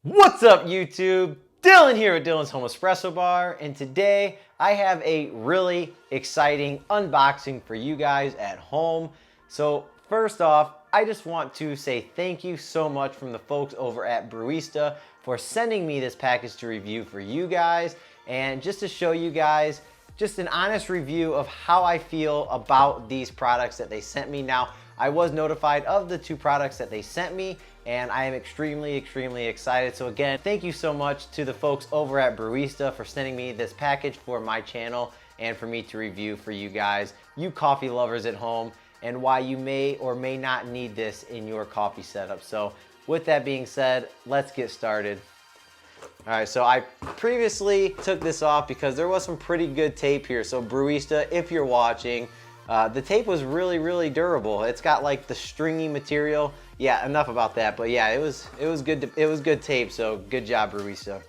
What's up, YouTube? Dylan here at Dylan's Home Espresso Bar, and today I have a really exciting unboxing for you guys at home. So first off, I just want to say thank you so much from the folks over at Brewista for sending me this package to review for you guys, and just to show you guys just an honest review of how I feel about these products that they sent me. Now, I was notified of the two products that they sent me, and I am extremely excited. So again, thank you so much to the folks over at Brewista for sending me this package for my channel and for me to review for you guys, you coffee lovers at home, and why you may or may not need this in your coffee setup. So with that being said, let's get started. All right, so I previously took this off because there was some pretty good tape here. So Brewista, if you're watching, the tape was really durable. It's got like the stringy material. Yeah, enough about that. But yeah, it was good tape. So good job, Brewista.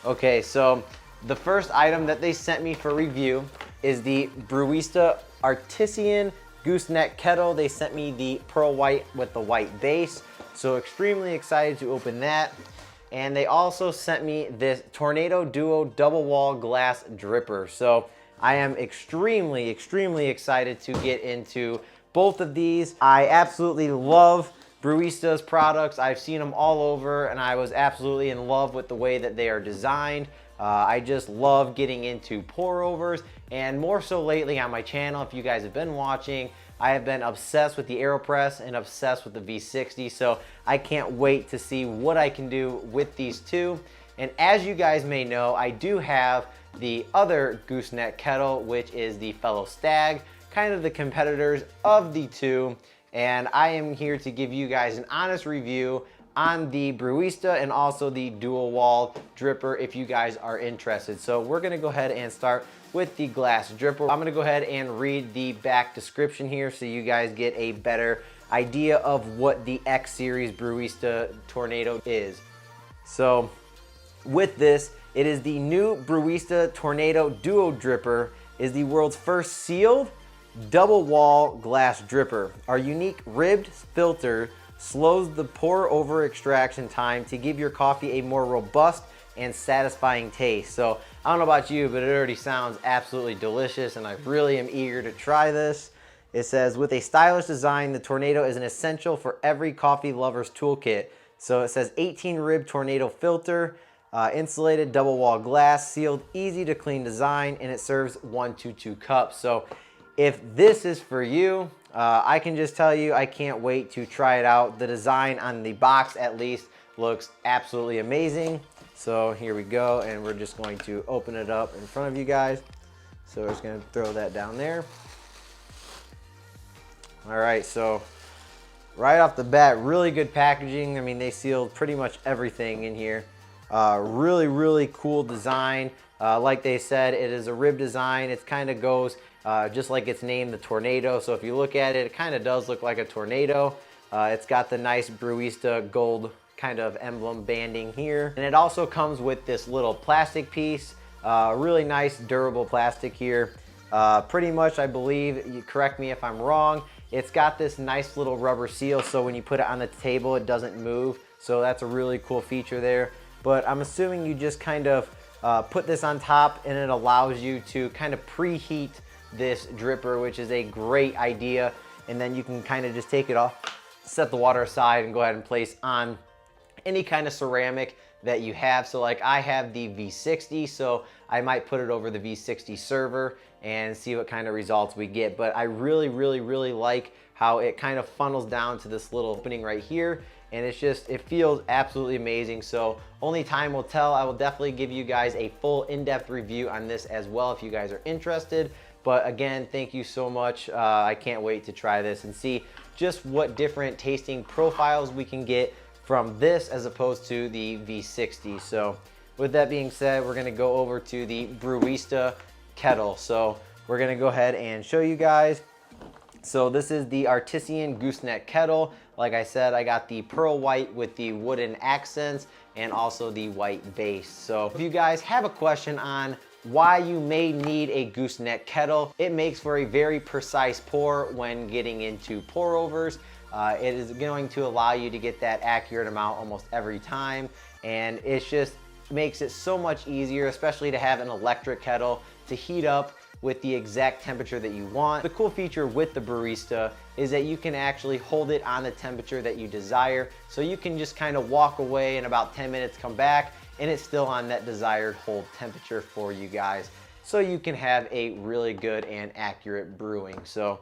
Okay, so the first item that they sent me for review is the Brewista Artisan Gooseneck Kettle. They sent me the pearl white with the white base. So extremely excited to open that. And they also sent me this Tornado Duo double wall glass dripper. So I am extremely excited to get into both of these. I absolutely love Brewista's products. I've seen them all over, and I was absolutely in love with the way that they are designed. I just love getting into pour overs, and more so lately on my channel, if you guys have been watching, I have been obsessed with the AeroPress and obsessed with the V60, so I can't wait to see what I can do with these two. And as you guys may know, I do have the other gooseneck kettle, which is the fellow Stag, kind of the competitors of the two, and I am here to give you guys an honest review on the Brewista and also the dual wall dripper if you guys are interested. So we're gonna go ahead and start with the glass dripper. I'm gonna go ahead and read the back description here so you guys get a better idea of what the X Series Brewista Tornado is. So with this, it is the new Brewista Tornado Duo Dripper, is the world's first sealed double wall glass dripper. Our unique ribbed filter slows the pour over extraction time to give your coffee a more robust and satisfying taste. So I don't know about you, but it already sounds absolutely delicious, and I really am eager to try this. It says, with a stylish design, the Tornado is an essential for every coffee lover's toolkit. So it says 18 rib Tornado filter, insulated double wall glass, sealed, easy to clean design, and it serves 1 to 2 cups. So if this is for you, I can just tell you, I can't wait to try it out. The design on the box at least looks absolutely amazing. So here we go, and we're just going to open it up in front of you guys. So we're just gonna throw that down there. All right, so right off the bat, really good packaging. I mean, they sealed pretty much everything in here. Really cool design. Like they said, it is a rib design. It kind of goes just like its name, the Tornado. So if you look at it, it kind of does look like a tornado. It's got the nice Brewista gold kind of emblem banding here. And it also comes with this little plastic piece, really nice durable plastic here. Pretty much, I believe, you correct me if I'm wrong, it's got this nice little rubber seal, so when you put it on the table, it doesn't move. So that's a really cool feature there. But I'm assuming you just kind of put this on top, and it allows you to kind of preheat this dripper, which is a great idea. And then you can kind of just take it off, set the water aside, and go ahead and place on any kind of ceramic that you have. So like I have the V60, so I might put it over the V60 server and see what kind of results we get. But I really like how it kind of funnels down to this little opening right here. And it's just, it feels absolutely amazing. So only time will tell. I will definitely give you guys a full in-depth review on this as well if you guys are interested. But again, thank you so much. I can't wait to try this and see just what different tasting profiles we can get from this as opposed to the V60. So with that being said, we're gonna go over to the Brewista kettle. So we're gonna go ahead and show you guys. So this is the Artisan Gooseneck Kettle. Like I said, I got the pearl white with the wooden accents and also the white base. So if you guys have a question on why you may need a gooseneck kettle, it makes for a very precise pour when getting into pour overs. It is going to allow you to get that accurate amount almost every time, and it just makes it so much easier, especially to have an electric kettle to heat up with the exact temperature that you want. The cool feature with the Brewista is that you can actually hold it on the temperature that you desire, so you can just kind of walk away in about 10 minutes, come back, and it's still on that desired hold temperature for you guys, so you can have a really good and accurate brewing. So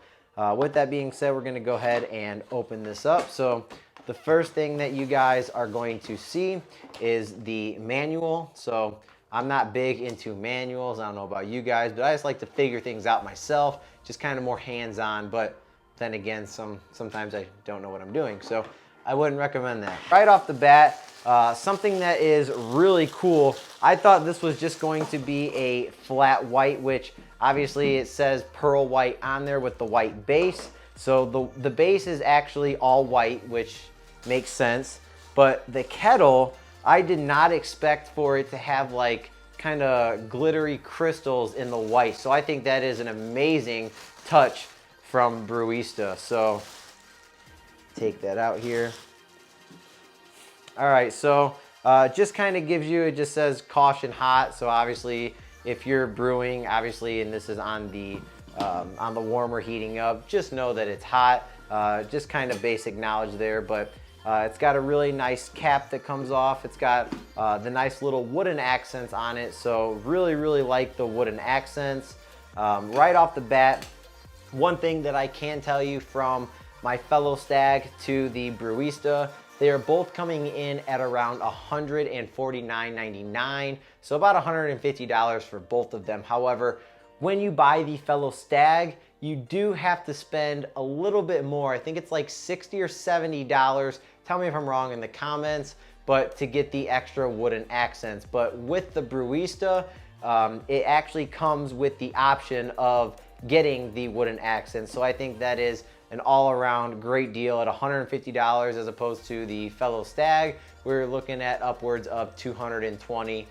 with that being said, we're going to go ahead and open this up. So the first thing that you guys are going to see is the manual. So I'm not big into manuals. I don't know about you guys, but I just like to figure things out myself, just kind of more hands-on. But then again, sometimes I don't know what I'm doing, so I wouldn't recommend that. Right off the bat, something that is really cool, I thought this was just going to be a flat white, which obviously it says pearl white on there with the white base. So the base is actually all white, which makes sense. But the kettle, I did not expect for it to have like kind of glittery crystals in the white. So I think that is an amazing touch from Brewista. So take that out here. All right, so just kind of gives you, it just says caution hot. So obviously if you're brewing, obviously, and this is on the warmer heating up, just know that it's hot. Just kind of basic knowledge there, but it's got a really nice cap that comes off. It's got the nice little wooden accents on it. So really, really like the wooden accents. Right off the bat, one thing that I can tell you from my fellow stag to the Brewista, they are both coming in at around $149.99, so about $150 for both of them. However, when you buy the fellow stag, you do have to spend a little bit more. I think it's like $60 or $70. Tell me if I'm wrong in the comments, but to get the extra wooden accents. But with the Brewista, it actually comes with the option of getting the wooden accents. So I think that is an all-around great deal at $150 as opposed to the fellow stag. We're looking at upwards of $220+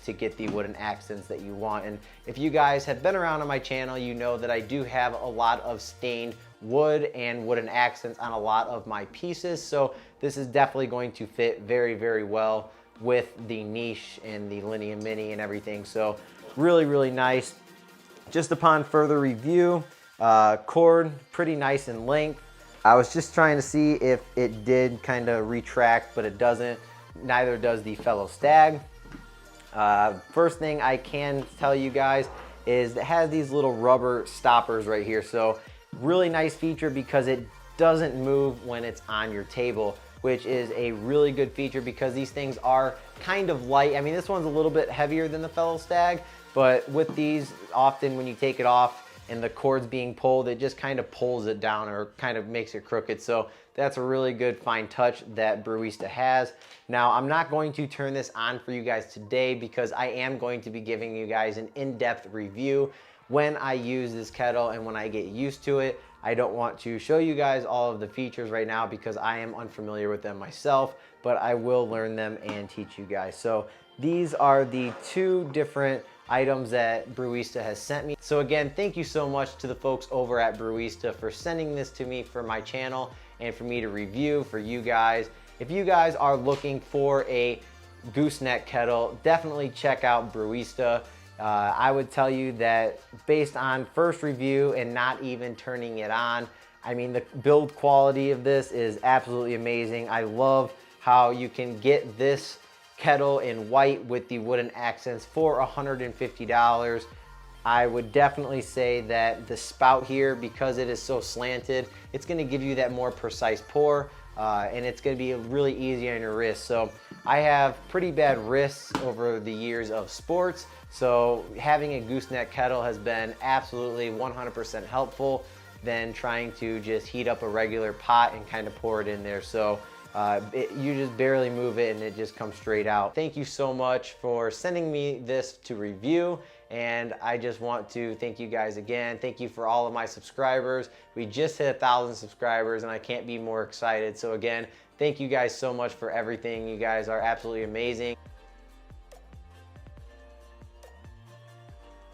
to get the wooden accents that you want. And if you guys have been around on my channel, you know that I do have a lot of stained wood and wooden accents on a lot of my pieces. So this is definitely going to fit very, very well with the niche and the Linear Mini and everything. So really, really nice. Just upon further review, cord pretty nice in length. I was just trying to see if it did kind of retract, but it doesn't. Neither does the fellow stag. First thing I can tell you guys is it has these little rubber stoppers right here. So really nice feature because it doesn't move when it's on your table, which is a really good feature because these things are kind of light. I mean, this one's a little bit heavier than the fellow stag, but with these, often when you take it off and the cord's being pulled, it just kind of pulls it down or kind of makes it crooked. So that's a really good fine touch that Brewista has. Now, I'm not going to turn this on for you guys today because I am going to be giving you guys an in-depth review when I use this kettle and when I get used to it. I don't want to show you guys all of the features right now because I am unfamiliar with them myself, but I will learn them and teach you guys. So these are the two different items that Brewista has sent me. So again, thank you so much to the folks over at Brewista for sending this to me for my channel and for me to review for you guys. If you guys are looking for a gooseneck kettle, definitely check out Brewista. I would tell you that based on first review and not even turning it on, I mean, the build quality of this is absolutely amazing. I love how you can get this kettle in white with the wooden accents for $150. I would definitely say that the spout here, because it is so slanted, it's going to give you that more precise pour, and it's going to be really easy on your wrist. So I have pretty bad wrists over the years of sports, so having a gooseneck kettle has been absolutely 100% helpful than trying to just heat up a regular pot and kind of pour it in there. So you just barely move it and it just comes straight out. Thank you so much for sending me this to review, and I just want to thank you guys again. Thank you for all of my subscribers. We just hit 1,000 subscribers and I can't be more excited. So again, thank you guys so much for everything. You guys are absolutely amazing.